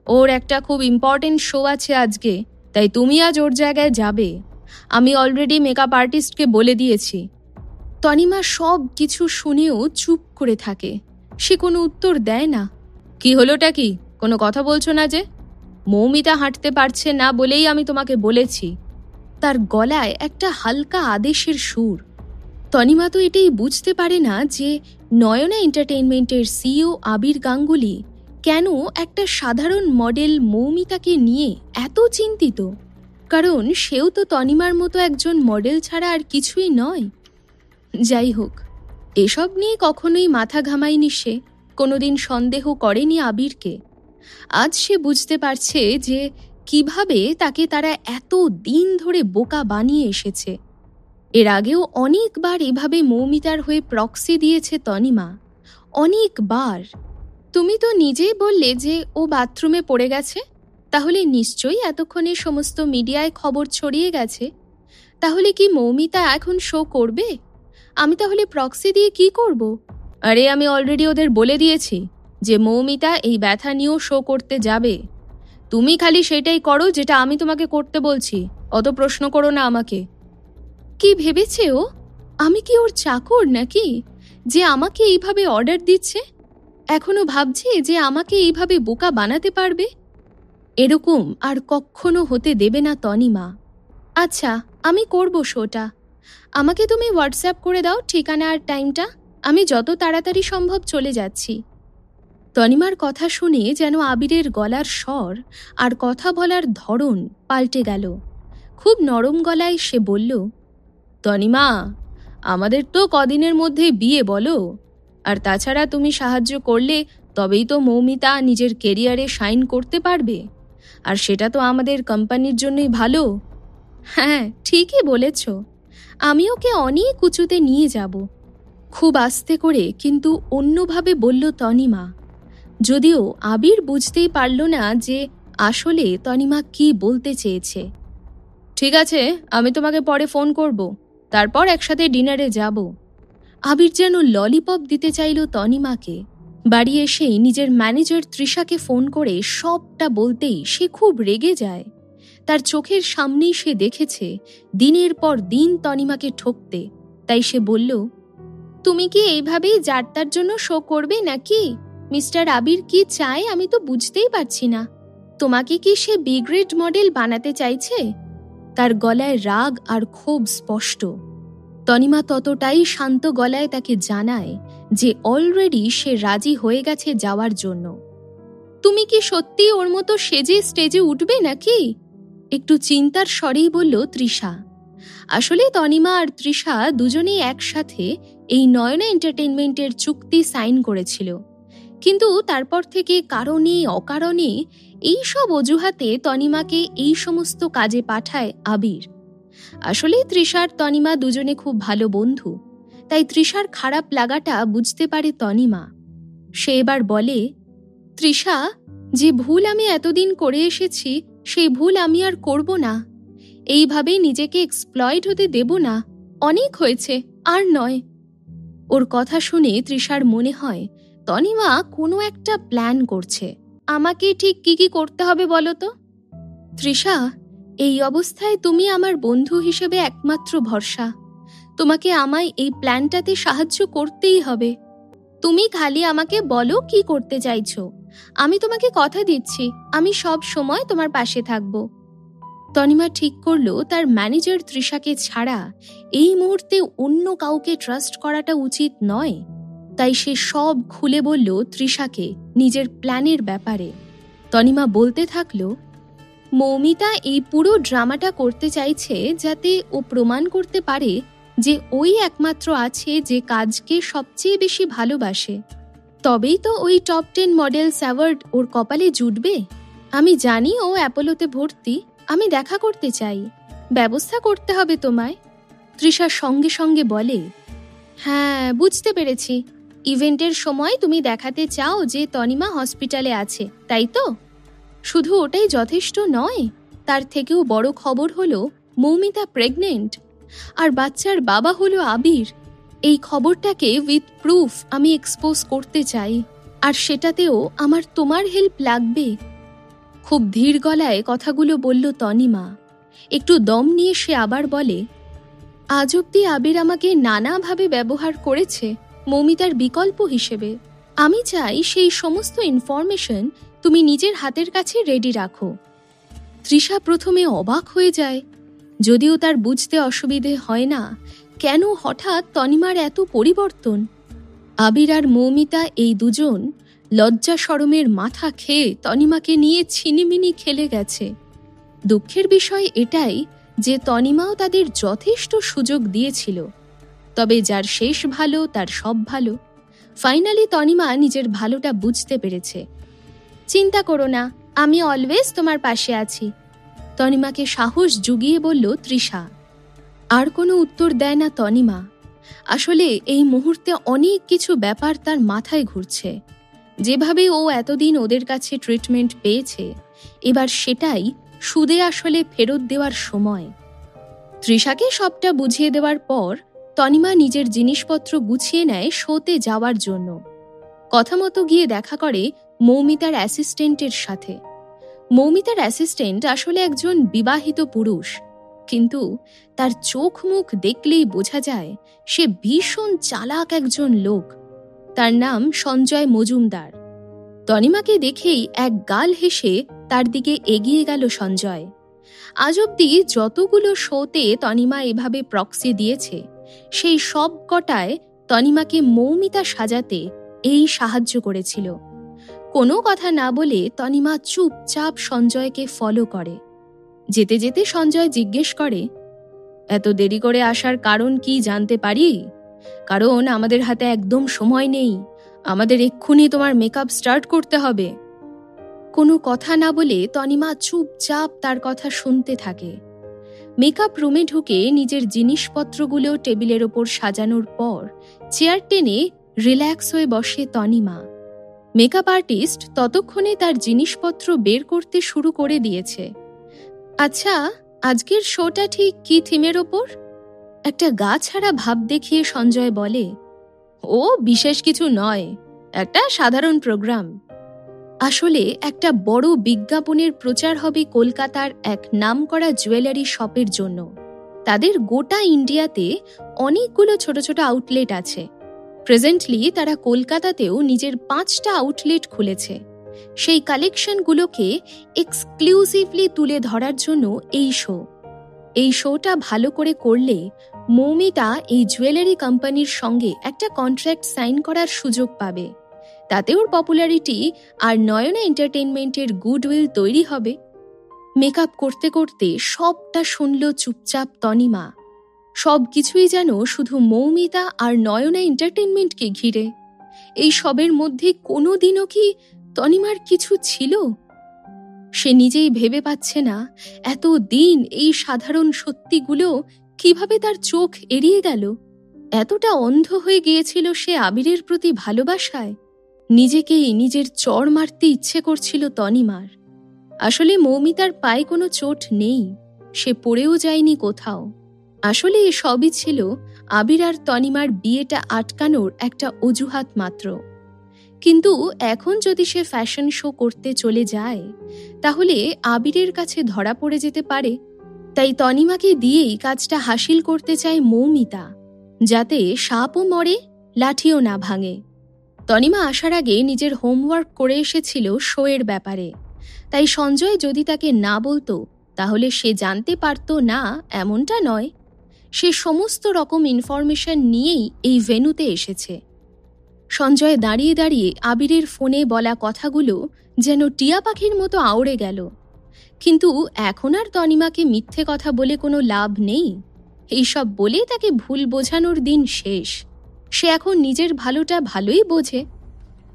ওর একটা খুব ইম্পর্টেন্ট শো আছে আজকে, তাই তুমি আজ ওর জায়গায় যাবে। আমি অলরেডি মেকআপ আর্টিস্টকে বলে দিয়েছি। তনিমা সব কিছু শুনেও চুপ করে থাকে। সে কোনো উত্তর দেয় না। কি হলোটা কি? কোনো কথা বলছো না যে? মৌমিতা হাঁটতে পারছে না বলেই আমি তোমাকে বলেছি। তার গলায় একটা হালকা আদেশের সুর। তনিমা তো এটাই বুঝতে পারে না যে নয়না এন্টারটেইনমেন্টের সিইও আবির গাঙ্গুলি কেন একটা সাধারণ মডেল মৌমিতাকে নিয়ে এত চিন্তিত। কারণ সেও তো তনিমার মতো একজন মডেল ছাড়া আর কিছুই নয়। যাই হোক, এসব নিয়ে কখনোই মাথা ঘামায়নি সে, কোনোদিন সন্দেহ করেনি আবিরকে। আজ সে বুঝতে পারছে যে কিভাবে তাকে তারা এত দিন ধরে বোকা বানিয়ে এসেছে। এর আগেও অনেকবার এভাবে মৌমিতার হয়ে প্রক্সি দিয়েছে তনিমা, অনেকবার। তুমি তো নিজেই বললে যে ও বাথরুমে পড়ে গেছে, তাহলে নিশ্চয়ই এতক্ষণে সমস্ত মিডিয়ায় খবর ছড়িয়ে গেছে। তাহলে কি মৌমিতা এখন শো করবে? আমি তাহলে প্রক্সি দিয়ে কি করব? আরে আমি অলরেডি ওদের বলে দিয়েছি যে মৌমিতা এই ব্যথা নিয়েও শো করতে যাবে। তুমি খালি সেটাই করো যেটা আমি তোমাকে করতে বলছি, অত প্রশ্ন করো না আমাকে। কি ভেবেছে ও? আমি কি ওর চাকর নাকি যে আমাকে এইভাবে অর্ডার দিচ্ছে? এখনো ভাবছে যে আমাকে এইভাবে বোকা বানাতে পারবে? এরকম আর কখনো হতে দেবে না তনিমা। আচ্ছা, আমি করব শোটা। আমাকে তুমি হোয়াটসঅ্যাপ করে দাও ঠিকানা আর টাইমটা। আমি যত তাড়াতাড়ি সম্ভব চলে যাচ্ছি। তনিমার কথা শুনে যেন আবিরের গলার স্বর আর কথা বলার ধরন পাল্টে গেল। খুব নরম গলায় সে বলল, তনিমা, আমাদের তো কদিনের মধ্যে বিয়ে বলো। আর তাছাড়া তুমি সাহায্য করলে তবেই তো মৌমিতা নিজের কেরিয়ারে শাইন করতে পারবে। আর সেটা তো আমাদের কোম্পানির জন্যই ভালো। হ্যাঁ, ঠিকই বলেছ। আমি ওকে অনেক উঁচুতে নিয়ে যাব। খুব আস্তে করে কিন্তু অন্যভাবে বলল তনিমা। যদিও আবির বুঝতেই পারল না যে আসলে তনিমা কি বলতে চেয়েছে। ঠিক আছে, আমি তোমাকে পরে ফোন করব, তারপর একসাথে ডিনারে যাব। আবির যেন ললিপপ দিতে চাইল তনিমাকে। বাড়ি এসেই নিজের ম্যানেজার তৃষাকে ফোন করে সবটা বলতেই সে খুব রেগে যায়। তার চোখের সামনেই সে দেখেছে দিনের পর দিন তনিমাকে ঠকতে। তাই সে বলল, তুমি কি এইভাবেই যাত্রার জন্য শো করবে নাকি? মিস্টার আবির কি চায় আমি তো বুঝতেই পারছি না। তোমাকে কি সে বি গ্রেড মডেল বানাতে চাইছে? তার গলায় রাগ আর ক্ষোভ স্পষ্ট। তনিমা ততটাই শান্ত গলায় তাকে জানায় যে অলরেডি সে রাজি হয়ে গেছে যাওয়ার জন্য। তুমি কি সত্যি ওর মতো সেজে স্টেজে উঠবে নাকি? একটু চিন্তার স্বরেই বলল তৃষা। আসলে তনিমা আর তৃষা দুজনেই একসাথে এই নয়না এন্টারটেইনমেন্টের চুক্তি সাইন করেছিল। কিন্তু তারপর থেকে কারণে অকারণে এই সব অজুহাতে তনিমাকে এই সমস্ত কাজে পাঠায় আবির। আসলে তৃষার তনিমা দুজনে খুব ভালো বন্ধু, তাই তৃষার খারাপ লাগাটা বুঝতে পারে তনিমা। সে এবার বলে, তৃষা, যে ভুল আমি এতদিন করে এসেছি সেই ভুল আমি আর করব না। এইভাবে নিজেকে এক্সপ্লয়েট হতে দেব না। অনেক হয়েছে, আর নয়। ওর কথা শুনে তৃষার মনে হয় তনিমা কোনো একটা প্ল্যান করছে। আমাকে ঠিক কি কি করতে হবে বলো তো? তৃষা, এই অবস্থায় তুমি আমার বন্ধু হিসেবে একমাত্র ভরসা। তোমাকে আমায় এই প্ল্যানটাতে সাহায্য করতেই হবে। তুমি খালি আমাকে বলো কি করতে চাইছো। আমি তোমাকে কথা দিচ্ছি আমি সব সময় তোমার পাশে থাকব। তনিমা ঠিক করলো তার ম্যানেজার তৃষাকে ছাড়া এই মুহূর্তে অন্য কাউকে ট্রাস্ট করাটা উচিত নয়। তাই সে সব খুলে বলল তৃষাকে নিজের প্ল্যানের ব্যাপারে। তনিমা বলতে থাকলো, মৌমিতা এই পুরো ড্রামাটা করতে চাইছে যাতে ও প্রমাণ করতে পারে যে ওই একমাত্র আছে যে কাজকে সবচেয়ে বেশি ভালোবাসে, তবেই তো ওই টপ 10 মডেলস অ্যাওয়ার্ড ওর কপালে জুটবে। আমি জানি ও অ্যাপোলোতে ভর্তি, আমি দেখা করতে চাই, ব্যবস্থা করতে হবে তোমায়। তৃষা সঙ্গে সঙ্গে বলে, হ্যাঁ বুঝতে পেরেছি, ইভেন্টের সময় তুমি দেখাতে চাও যে তনিমা হসপিটালে আছে, তাই তো? শুধু ওটাই যথেষ্ট নয়, তার থেকেও বড় খবর হলো মৌমিতা প্রেগনেন্ট, আর বাচ্চার বাবা হলো আবির। এই খবরটাকে উইথ প্রুফ আমি এক্সপোজ করতে চাই, আর সেটাতেও আমার তোমার হেল্প লাগবে। খুব ধীর গলায় কথাগুলো বলল তনিমা। একটু দম নিয়ে সে আবার বলে, আজ অব্দি আবির আমাকে নানাভাবে ব্যবহার করেছে মৌমিতার বিকল্প হিসেবে। আমি চাই সেই সমস্ত ইনফরমেশন তুমি নিজের হাতের কাছে রেডি রাখো। তৃষা প্রথমে অবাক হয়ে যায়, যদিও তার বুঝতে অসুবিধে হয় না কেন হঠাৎ তনিমার এত পরিবর্তন। আবির আর মৌমিতা এই দুজন লজ্জা শরমের মাথা খেয়ে তনিমাকে নিয়ে ছিনিমিনি খেলে গেছে। দুঃখের বিষয় এটাই যে তনিমাও তাদের যথেষ্ট সুযোগ দিয়েছিল, তবে যার শেষ ভালো তার সব ভালো। ফাইনালি তনিমা নিজের ভালোটা বুঝতে পেরেছে। চিন্তা করো না, আমি অলওয়েজ তোমার পাশে আছি, তনিমাকে সাহস জুগিয়ে বলল তৃষা। আর কোনো উত্তর দেয় না তনিমা। আসলে এই মুহূর্তে অনেক কিছু ব্যাপার তার মাথায় ঘুরছে। যেভাবে ও এতদিন ওদের কাছে ট্রিটমেন্ট পেয়েছে, এবার সেটাই সুদে আসলে ফেরত দেওয়ার সময়। তৃষাকে সবটা বুঝিয়ে দেওয়ার পর তনিমা নিজের জিনিসপত্র গুছিয়ে নেয় শোতে যাওয়ার জন্য। কথা মতো গিয়ে দেখা করে মৌমিতার অ্যাসিস্ট্যান্টের সাথে। মৌমিতার অ্যাসিস্ট্যান্ট আসলে একজন বিবাহিত পুরুষ, কিন্তু তার চোখ মুখ দেখলেই বোঝা যায় সে ভীষণ চালাক একজন লোক। তার নাম সঞ্জয় মজুমদার। তনিমাকে দেখেই এক গাল হেসে তার দিকে এগিয়ে গেল সঞ্জয়। আজ অব্দি যতগুলো শোতে তনিমা এভাবে প্রক্সি দিয়েছে, সেই সব কটায় তনিমাকে মৌমিতা সাজাতে এই সাহায্য করেছিল। কোনো কথা না বলে তনিমা চুপচাপ সঞ্জয়কে ফলো করে। যেতে যেতে সঞ্জয় জিজ্ঞেস করে, এত দেরি করে আসার কারণ কি জানতে পারি? কারণ আমাদের হাতে একদম সময় নেই, আমাদের এক্ষুনি তোমার মেকআপ স্টার্ট করতে হবে। কোনো কথা না বলে তনিমা চুপচাপ তার কথা শুনতে থাকে। মেকআপ রুমে ঢুকে নিজের জিনিসপত্রগুলো টেবিলের ওপর সাজানোর পর চেয়ার টেনে রিল্যাক্স হয়ে বসে তনিমা। মেকআপ আর্টিস্ট ততক্ষণে তার জিনিসপত্র বের করতে শুরু করে দিয়েছে। আচ্ছা, আজকের শোটা ঠিক কি থিমের ওপর? একটা গা ছাড়া ভাব দেখিয়ে সঞ্জয় বলে, ও বিশেষ কিছু নয়, একটা সাধারণ প্রোগ্রাম। আসলে একটা বড় বিজ্ঞাপনের প্রচার হবে কলকাতার এক নামকরা জুয়েলারি শপের জন্য। তাদের গোটা ইন্ডিয়াতে অনেকগুলো ছোট ছোট আউটলেট আছে। প্রেজেন্টলি তারা কলকাতাতেও নিজের 5টা আউটলেট খুলেছে। সেই কালেকশনগুলোকে এক্সক্লুসিভলি তুলে ধরার জন্য এই শোটা ভালো করে করলে মৌমিতা এই জুয়েলারি কোম্পানির সঙ্গে একটা কন্ট্রাক্ট সাইন করার সুযোগ পাবে। তাতে ওর পপুলারিটি আর নয়না এন্টারটেইনমেন্টের গুডউইল তৈরি হবে। মেকআপ করতে করতে সবটা শুনল চুপচাপ তনিমা। সব কিছুই যেন শুধু মৌমিতা আর নয়না এন্টারটেইনমেন্টকে ঘিরে। এই সবের মধ্যে কোনোদিনও কি তনিমার কিছু ছিল? সে নিজেই ভেবে পাচ্ছে না এত দিন এই সাধারণ সত্যিগুলো কিভাবে তার চোখ এড়িয়ে গেল। এতটা অন্ধ হয়ে গিয়েছিল সে আবিরের প্রতি ভালোবাসায়। নিজেকেই নিজের চড় মারতে ইচ্ছে করছিল তনিমার। আসলে মৌমিতার পায়ে কোনো চোট নেই, সে পড়েও যায়নি কোথাও। আসলে এ সবই ছিল আবির আর তনিমার বিয়েটা আটকানোর একটা অজুহাত মাত্র। কিন্তু এখন যদি সে ফ্যাশন শো করতে চলে যায়, তাহলে আবিরের কাছে ধরা পড়ে যেতে পারে। তাই তনিমাকে দিয়েই কাজটা হাসিল করতে চায় মৌমিতা, যাতে সাপও মরে লাঠিও না ভাঙে। তনিমা আসার আগে নিজের হোমওয়ার্ক করে এসেছিল শোয়ের ব্যাপারে, তাই সঞ্জয় যদি তাকে না বলতো তাহলে সে জানতে পারত না এমনটা নয়। সে সমস্ত রকম ইনফরমেশন নিয়েই এই ভেন্যুতে এসেছে। সঞ্জয় দাঁড়িয়ে দাঁড়িয়ে আবিরের ফোনে বলা কথাগুলো যেন টিয়া পাখির মতো আউড়ে গেল। কিন্তু এখন আর তনিমাকে মিথ্যে কথা বলে কোনো লাভ নেই। এইসব বলে তাকে ভুল বোঝানোর দিন শেষ। সে এখন নিজের ভালোটা ভালোই বোঝে।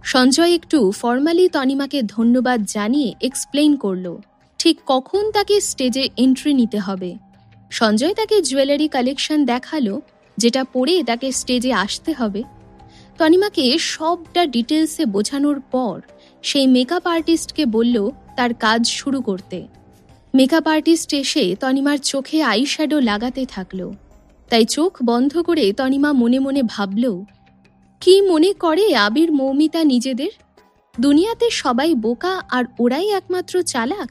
সঞ্জয় একটু ফর্মালি তনিমাকে ধন্যবাদ জানিয়ে এক্সপ্লেইন করলো ঠিক কখন তাকে স্টেজে এন্ট্রি নিতে হবে। সঞ্জয় তাকে জুয়েলারি কালেকশন দেখালো যেটা পরে তাকে স্টেজে আসতে হবে। তনিমাকে সবটা ডিটেলসে বোঝানোর পর সেই মেকআপ আর্টিস্টকে বলল তার কাজ শুরু করতে। মেকআপ আর্টিস্ট এসে তনিমার চোখে আইশ্যাডো লাগাতে থাকলো। তাই চোখ বন্ধ করে তনিমা মনে মনে ভাবল, কি মনে করে আবির মৌমিতা নিজেদের? দুনিয়াতে সবাই বোকা আর ওরাই একমাত্র চালাক?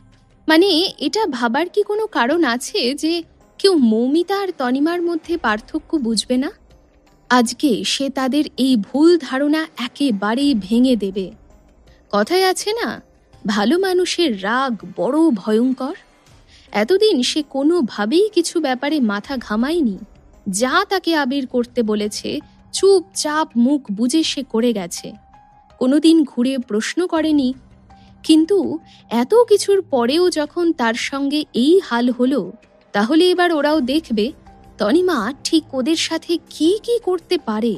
মানে এটা ভাবার কি কোনো কারণ আছে যে কেউ মৌমিতা আর তনিমার মধ্যে পার্থক্য বুঝবে না? আজকে সে তাদের এই ভুল ধারণা একেবারেই ভেঙে দেবে। কথায় আছে না, ভালো মানুষের রাগ বড় ভয়ঙ্কর। এতদিন সে কোনোভাবেই কিছু ব্যাপারে মাথা ঘামায়নি। যা তাকে আবির করতে বলেছে চুপচাপ মুখ বুজে সে করে গেছে, কোনোদিন ঘুরে প্রশ্ন করেনি। কিন্তু এত কিছুর পরেও যখন তার সঙ্গে এই হাল হলো, তাহলে এবার ওরাও দেখবে তনিমা ঠিক ওদের সাথে কি কি করতে পারে।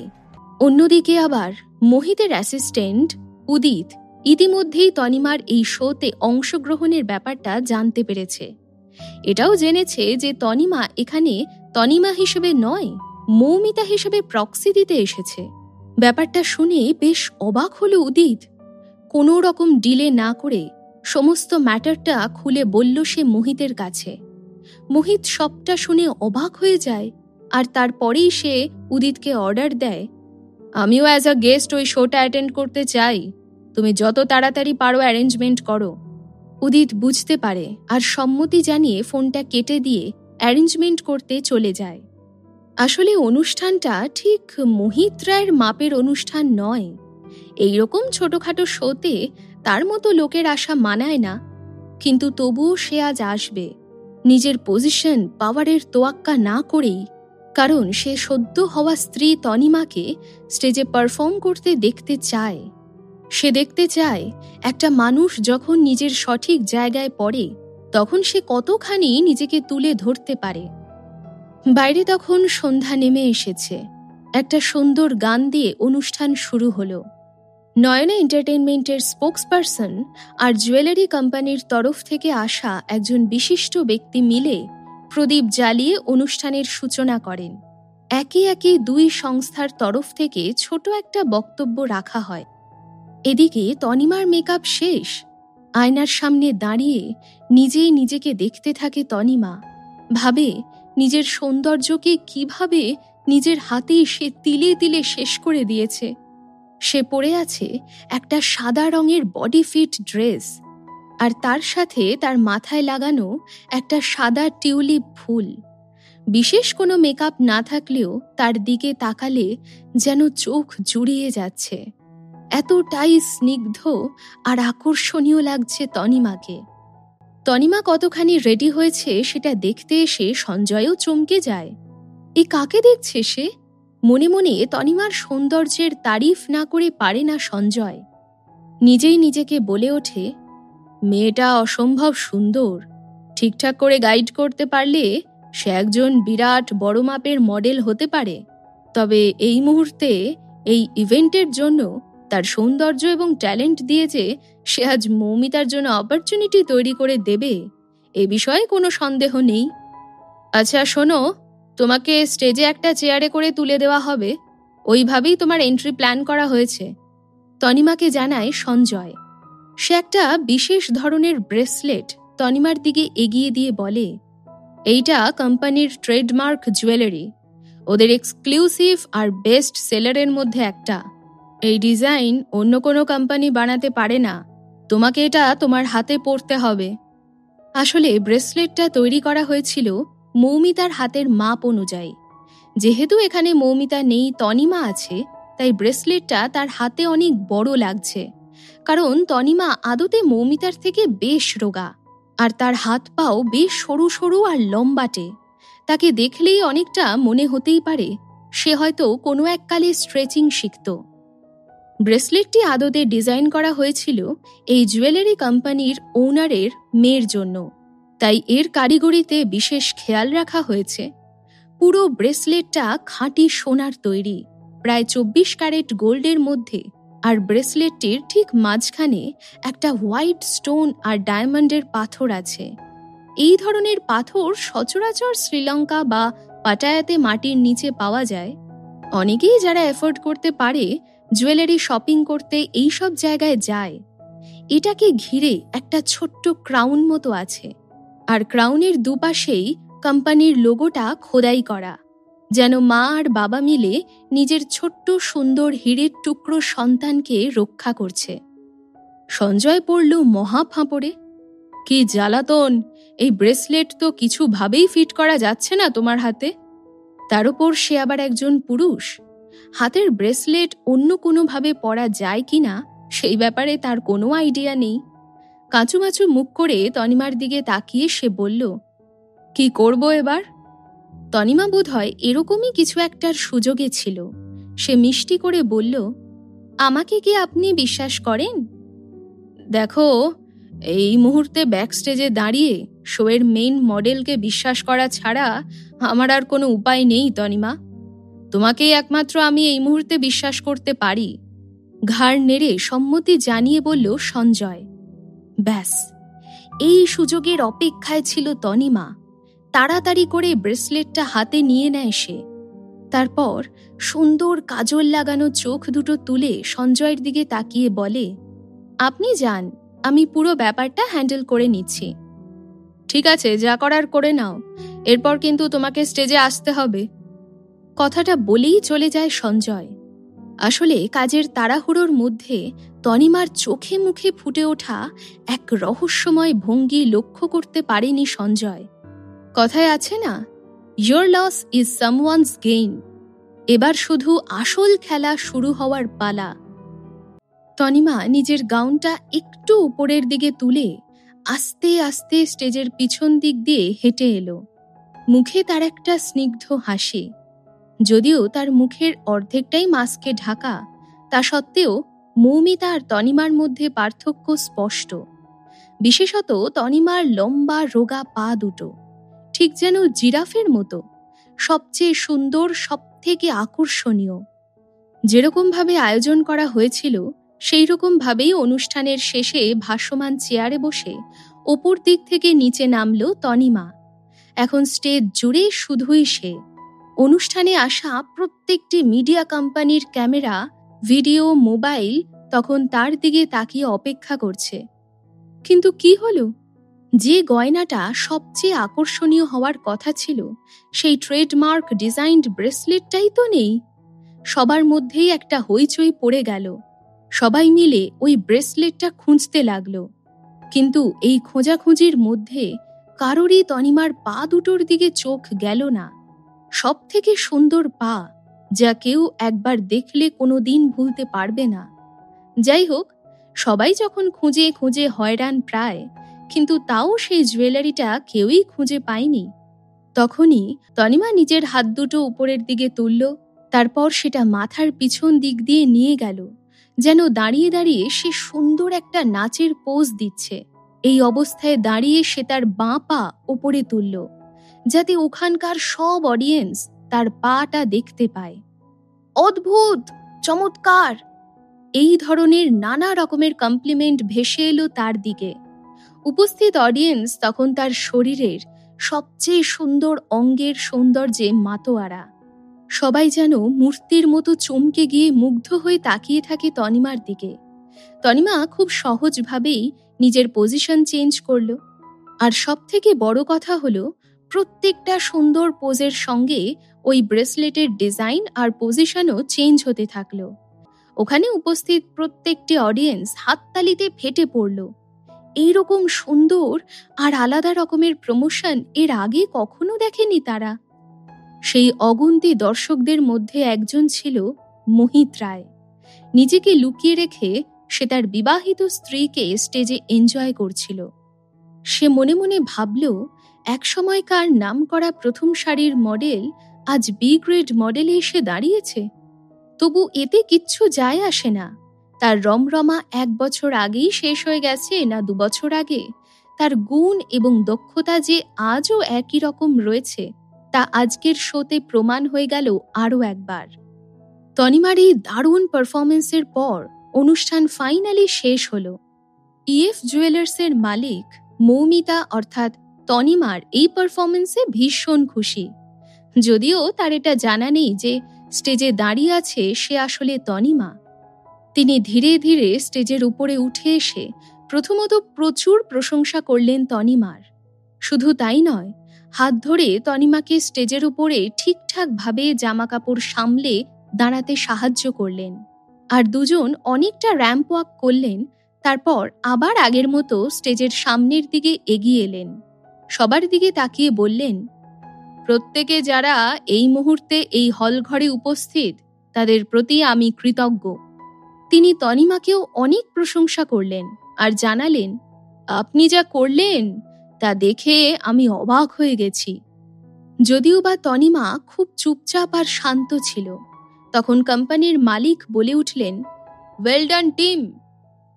অন্যদিকে আবার মোহিতের অ্যাসিস্ট্যান্ট উদিত ইতিমধ্যেই তনিমার এই শোতে অংশগ্রহণের ব্যাপারটা জানতে পেরেছে। এটাও জেনেছে যে তনিমা এখানে তনিমা হিসেবে নয়, মৌমিতা হিসেবে প্রক্সি দিতে এসেছে। ব্যাপারটা শুনে বেশ অবাক হলো উদিত। কোনো রকম ডিলে না করে সমস্ত ম্যাটারটা খুলে বলল সে মোহিতের কাছে। মোহিত সবটা শুনে অবাক হয়ে যায়, আর তারপরেই সে উদিতকে অর্ডার দেয়, আমিও অ্যাজ আ গেস্ট ওই শোটা অ্যাটেন্ড করতে চাই, তুমি যত তাড়াতাড়ি পারো অ্যারেঞ্জমেন্ট করো। উদিত বুঝতে পারে আর সম্মতি জানিয়ে ফোনটা কেটে দিয়ে অ্যারেঞ্জমেন্ট করতে চলে যায়। আসলে অনুষ্ঠানটা ঠিক মোহিত রায়ের মাপের অনুষ্ঠান নয়। এইরকম ছোটখাটো শোতে তার মতো লোকের আশা মানায় না, কিন্তু তবুও সে আজ আসবে নিজের পজিশন পাওয়ারের তোয়াক্কা না করেই, কারণ সে সদ্য হওয়া স্ত্রী তনিমাকে স্টেজে পারফর্ম করতে দেখতে চায়। সে দেখতে চায় একটা মানুষ যখন নিজের সঠিক জায়গায় পড়ে তখন সে কতখানি নিজেকে তুলে ধরতে পারে। বাইরে তখন সন্ধ্যা নেমে এসেছে। একটা সুন্দর গান দিয়ে অনুষ্ঠান শুরু হলো। নয়না এন্টারটেইনমেন্টের স্পোক্সপারসন আর জুয়েলারি কোম্পানির তরফ থেকে আসা একজন বিশিষ্ট ব্যক্তি মিলে প্রদীপ জ্বালিয়ে অনুষ্ঠানের সূচনা করেন। একে একে দুই সংস্থার তরফ থেকে ছোট একটা বক্তব্য রাখা হয়। এদিকে তনিমার মেকআপ শেষ। আয়নার সামনে দাঁড়িয়ে নিজেই নিজেকে দেখতে থাকে তনিমা। ভাবে নিজের সৌন্দর্যকে কিভাবে নিজের হাতেই সে তিলে তিলে শেষ করে দিয়েছে। সে পরে আছে একটা সাদা রঙের বডি ফিট ড্রেস, আর তার সাথে তার মাথায় লাগানো একটা সাদা টিউলিপ ফুল। বিশেষ কোনো মেকআপ না থাকলেও তার দিকে তাকালে যেন চোখ জুড়িয়ে যাচ্ছে। এতটাই স্নিগ্ধ আর আকর্ষণীয় লাগছে তনিমাকে। তনিমা কতখানি রেডি হয়েছে সেটা দেখতে এসে সঞ্জয়ও চমকে যায়। এ কাকে দেখছে সে? মনে মনে তনিমার সৌন্দর্যের তারিফ না করে পারে না সঞ্জয়। নিজেই নিজেকে বলে ওঠে, মেয়েটা অসম্ভব সুন্দর। ঠিকঠাক করে গাইড করতে পারলে সে একজন বিরাট বড় মাপের মডেল হতে পারে। তবে এই মুহূর্তে এই ইভেন্টের জন্য তার সৌন্দর্য এবং ট্যালেন্ট দিয়ে যে সে আজ মৌমিতার জন্য অপরচুনিটি তৈরি করে দেবে, এ বিষয়ে কোনো সন্দেহ নেই। আচ্ছা শোনো, তোমাকে স্টেজে একটা চেয়ারে করে তুলে দেওয়া হবে, ওইভাবেই তোমার এন্ট্রি প্ল্যান করা হয়েছে, তনিমাকে জানায় সঞ্জয়। সে একটা বিশেষ ধরনের ব্রেসলেট তনিমার দিকে এগিয়ে দিয়ে বলে, এইটা কোম্পানির ট্রেডমার্ক জুয়েলারি, ওদের এক্সক্লুসিভ আর বেস্ট সেলারের মধ্যে একটা। এই ডিজাইন অন্য কোনো কোম্পানি বানাতে পারে না, তোমাকে এটা তোমার হাতে পরতে হবে। আসলে ব্রেসলেটটা তৈরি করা হয়েছিল মৌমিতার হাতের মাপ অনুযায়ী। যেহেতু এখানে মৌমিতা নেই, তনিমা আছে, তাই ব্রেসলেটটা তার হাতে অনেক বড় লাগছে। কারণ তনিমা আদতে মৌমিতার থেকে বেশ রোগা, আর তার হাত পাও বেশ সরু সরু আর লম্বাটে। তাকে দেখলেই অনেকটা মনে হতেই পারে সে হয়তো কোনো এককালে স্ট্রেচিং শিখত। ব্রেসলেটটি আদতে ডিজাইন করা হয়েছিল এই জুয়েলারি কোম্পানির ওনারের মেয়ের জন্য, তাই এর কারিগরিতে বিশেষ খেয়াল রাখা হয়েছে। পুরো ব্রেসলেটটা খাঁটি সোনার তৈরি, প্রায় 24 ক্যারেট গোল্ডের মধ্যে। আর ব্রেসলেটটির ঠিক মাঝখানে একটা হোয়াইট স্টোন আর ডায়মন্ডের পাথর আছে। এই ধরনের পাথর সচরাচর শ্রীলঙ্কা বা পাটায়াতে মাটির নিচে পাওয়া যায়। অনেকেই যারা এফোর্ড করতে পারে জুয়েলারি শপিং করতে এই সব জায়গায় যায়। এটাকে ঘিরে একটা ছোট্ট ক্রাউন মতো আছে, আর ক্রাউনের দুপাশেই কোম্পানির লোগোটা খোদাই করা, যেন মা আর বাবা মিলে নিজের ছোট্ট সুন্দর হীরের টুকরো সন্তানকে রক্ষা করছে। সঞ্জয় পড়ল মহা ফাঁপড়ে। কি জ্বালাতন! এই ব্রেসলেট তো কিছুভাবেই ফিট করা যাচ্ছে না তোমার হাতে। তার উপর সে আবার একজন পুরুষ। হাতের ব্রেসলেট অন্য কোনোভাবে পরা যায় কিনা সেই ব্যাপারে তার কোনো আইডিয়া নেই। কাঁচুমাচু মুখ করে তনিমার দিকে তাকিয়ে সে বলল, কি করব এবার? তনিমা বোধহয় এরকমই কিছু একটার সুযোগে ছিল। সে মিষ্টি করে বলল, আমাকে কি আপনি বিশ্বাস করেন? দেখো, এই মুহূর্তে ব্যাকস্টেজে দাঁড়িয়ে শোয়ের মেইন মডেলকে বিশ্বাস করা ছাড়া আমার আর কোনো উপায় নেই তনিমা। তোমাকেই একমাত্র আমি এই মুহূর্তে বিশ্বাস করতে পারি। ঘাড় নেড়ে সম্মতি জানিয়ে বলল সঞ্জয়। ব্যাস, এই সুযোগের অপেক্ষায় ছিল তনিমা। তাড়াতাড়ি করে ব্রেসলেটটা হাতে নিয়ে নেয় সে। তারপর সুন্দর কাজল লাগানো চোখ দুটো তুলে সঞ্জয়ের দিকে তাকিয়ে বলে, আপনি যান, আমি পুরো ব্যাপারটা হ্যান্ডেল করে নিচ্ছি। ঠিক আছে, যা করার করে নাও, এরপর কিন্তু তোমাকে স্টেজে আসতে হবে। কথাটা বলেই চলে যায় সঞ্জয়। আসলে কাজের তাড়াহুড়োর মধ্যে তনিমার চোখে মুখে ফুটে ওঠা এক রহস্যময় ভঙ্গি লক্ষ্য করতে পারেনি সঞ্জয়। কথায় আছে না, your loss is someone's gain. এবার শুধু আসল খেলা শুরু হওয়ার পালা। তনিমা নিজের গাউনটা একটু উপরের দিকে তুলে আস্তে আস্তে স্টেজের পিছন দিক দিয়ে হেঁটে এলো। মুখে তার একটা স্নিগ্ধ হাসি। যদিও তার মুখের অর্ধেকটাই মাস্কে ঢাকা, তা সত্ত্বেও মৌমিতা আর তনিমার মধ্যে পার্থক্য স্পষ্ট। বিশেষত তনিমার লম্বা রোগা পা দুটো, ঠিক যেন জিরাফের মতো, সবচেয়ে সুন্দর, সবথেকে আকর্ষণীয়। যেরকমভাবে আয়োজন করা হয়েছিল সেই রকমভাবেই অনুষ্ঠানের শেষে ভাসমান চেয়ারে বসে ওপর দিক থেকে নিচে নামল তনিমা। এখন স্টেজ জুড়ে শুধুই সে। অনুষ্ঠানে আসা প্রত্যেকটি মিডিয়া কোম্পানির ক্যামেরা, ভিডিও, মোবাইল তখন তার দিকে তাকিয়ে অপেক্ষা করছে। কিন্তু কি হলো? যে গয়নাটা সবচেয়ে আকর্ষণীয় হওয়ার কথা ছিল, সেই ট্রেডমার্ক ডিজাইনড ব্রেসলেটটাই তো নেই। সবার মধ্যেই একটা হইচই পড়ে গেল। সবাই মিলে ওই ব্রেসলেটটা খুঁজতে লাগলো। কিন্তু এই খোঁজাখুঁজির মধ্যে কারোরই তনিমার পা দুটোর দিকে চোখ গেল না। সব থেকে সুন্দর পা, যা কেউ একবার দেখলে কোনোদিন ভুলতে পারবে না। যাই হোক, সবাই যখন খুঁজে খুঁজে হয়রান প্রায়, কিন্তু তাও সেই জুয়েলারিটা কেউই খুঁজে পায়নি। তখনই তনিমা নিজের হাত দুটো উপরের দিকে তুলল। তারপর সেটা মাথার পিছন দিক দিয়ে নিয়ে গেল, যেন দাঁড়িয়ে দাঁড়িয়ে সে সুন্দর একটা নাচের পোজ দিচ্ছে। এই অবস্থায় দাঁড়িয়ে সে তার বাঁ পা ওপরে তুলল, যাতে ওখানকার সব অডিয়েন্স তার পাটা দেখতে পায়। অদ্ভুত, চমৎকার, এই ধরনের নানা রকমের কমপ্লিমেন্ট ভেসে এলো তার দিকে। উপস্থিত অডিয়েন্স তখন তার শরীরের সবচেয়ে সুন্দর অঙ্গের সৌন্দর্যে মাতোয়ারা। সবাই যেন মূর্তির মতো চমকে গিয়ে মুগ্ধ হয়ে তাকিয়ে থাকে তনিমার দিকে। তনিমা খুব সহজভাবেই নিজের পজিশন চেঞ্জ করল। আর সবথেকে বড় কথা হলো, প্রত্যেকটা সুন্দর পোজের সঙ্গে ওই ব্রেসলেটের ডিজাইন আর পজিশনও চেঞ্জ হতে থাকলো। ওখানে উপস্থিত প্রত্যেকটি অডিয়েন্স হাততালিতে ফেটে পড়ল। এইরকম সুন্দর আর আলাদা রকমের প্রমোশন এর আগে কখনো দেখেনি তারা। সেই অগুন্তি দর্শকদের মধ্যে একজন ছিল মোহিত রায়। নিজেকে লুকিয়ে রেখে সে তার বিবাহিত স্ত্রীকে স্টেজে এনজয় করছিল। সে মনে মনে ভাবল, একসময়কার নামকরা প্রথম সারির মডেল আজ বি গ্রেড মডেলে এসে দাঁড়িয়েছে। তবু এতে কিচ্ছু যায় আসে না। তার রমরমা 1 বছর আগেই শেষ হয়ে গেছে না 2 বছর আগে, তার গুণ এবং দক্ষতা যে আজও একই রকম রয়েছে তা আজকের শোতে প্রমাণ হয়ে গেল আরও একবার। তনিমার এই দারুণ পারফরমেন্সের পর অনুষ্ঠান ফাইনালি শেষ হলো। ইএফ জুয়েলার্সের মালিক মৌমিতা অর্থাৎ তনিমার এই পারফরমেন্সে ভীষণ খুশি, যদিও তার এটা জানা নেই যে স্টেজে দাঁড়িয়ে আছে সে আসলে তনিমা। তিনি ধীরে ধীরে স্টেজের উপরে উঠে এসে প্রথমত প্রচুর প্রশংসা করলেন তনিমার। শুধু তাই নয়, হাত ধরে তনিমাকে স্টেজের উপরে ঠিকঠাকভাবে জামাকাপড় সামলে দাঁড়াতে সাহায্য করলেন। আর দুজন অনেকটা র্যাম্প ওয়াক করলেন, তারপর আবার আগের মতো স্টেজের সামনের দিকে এগিয়ে এলেন। সবার দিকে তাকিয়ে বললেন, প্রত্যেকে যারা এই মুহূর্তে এই হল ঘরে উপস্থিত তাদের প্রতি আমি কৃতজ্ঞ। তিনি তনিমাকেও অনেক প্রশংসা করলেন আর জানালেন, আপনি যা করলেন তা দেখে আমি অবাক হয়ে গেছি। যদিও বা তনিমা খুব চুপচাপ আর শান্ত ছিল, তখন কোম্পানির মালিক বলে উঠলেন, ওয়েল ডান টিম।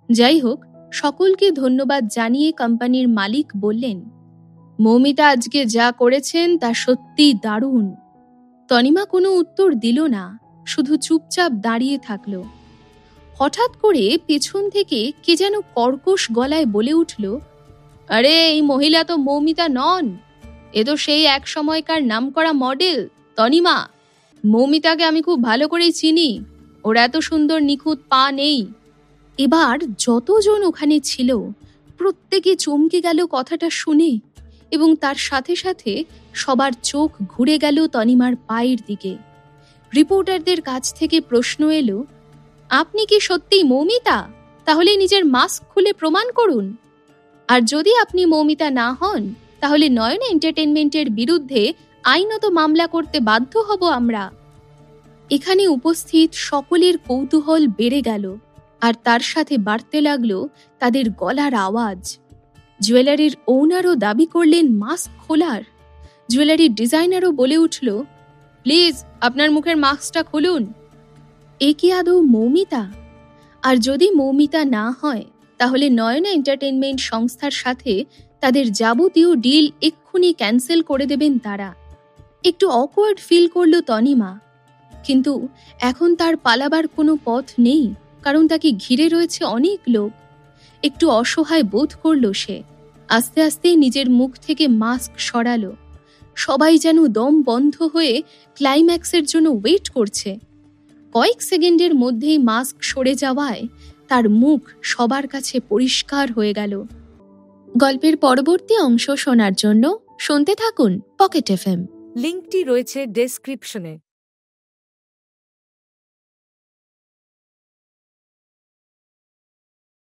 যাই হোক, সকলকে ধন্যবাদ জানিয়ে কোম্পানির মালিক বললেন, মৌমিতা আজকে যা করেছেন তা সত্যি দারুণ। তনিমা কোনো উত্তর দিল না, শুধু চুপচাপ দাঁড়িয়ে থাকল। হঠাৎ করে পেছন থেকে কে যেন কর্কশ গলায় বলে উঠল, আরে এই মহিলা তো মৌমিতা নন, এ তো সেই এক সময়কার নামকরা মডেল তনিমা। মৌমিতাকে আমি খুব ভালো করেই চিনি, ওর এত সুন্দর নিখুঁত পা নেই। এবার যতজন ওখানে ছিল প্রত্যেকে চমকে গেল কথাটা শুনে, এবং তার সাথে সাথে সবার চোখ ঘুরে গেল তনিমার পায়ের দিকে। রিপোর্টারদের কাছ থেকে প্রশ্ন এলো, আপনি কি সত্যিই মৌমিতা? তাহলে নিজের মাস্ক খুলে প্রমাণ করুন। আর যদি আপনি মৌমিতা না হন, তাহলে নয়ন এন্টারটেইনমেন্টের বিরুদ্ধে আইনত মামলা করতে বাধ্য হব আমরা। এখানে উপস্থিত সকলের কৌতূহল বেড়ে গেল, আর তার সাথে বাড়তে লাগলো তাদের গলার আওয়াজ। জুয়েলারির ওনারও দাবি করলেন মাস্ক খোলার। জুয়েলারির ডিজাইনারও বলে উঠল, প্লিজ আপনার মুখের মাস্কটা খুলুন। এ কি আদৌ মৌমিতা? আর যদি মৌমিতা না হয়, তাহলে নয়না এন্টারটেইনমেন্ট সংস্থার সাথে তাদের যাবতীয় ডিল এক্ষুনি ক্যান্সেল করে দেবেন তারা। একটু অকওয়ার্ড ফিল করল তনিমা, কিন্তু এখন তার পালাবার কোনো পথ নেই, কারণ তাকে ঘিরে রয়েছে অনেক লোক। একটু অসহায় বোধ করল সে। আস্তে আস্তে নিজের মুখ থেকে মাস্ক সরালো। সবাই যেন দম বন্ধ হয়ে ক্লাইম্যাক্সের জন্য ওয়েট করছে। কয়েক সেকেন্ডের মধ্যেই মাস্ক সরে যাওয়ায় তার মুখ সবার কাছে পরিষ্কার হয়ে গেল। গল্পের পরবর্তী অংশ শোনার জন্য শুনতে থাকুন পকেট এফএম। লিংকটি রয়েছে ডেসক্রিপশনে।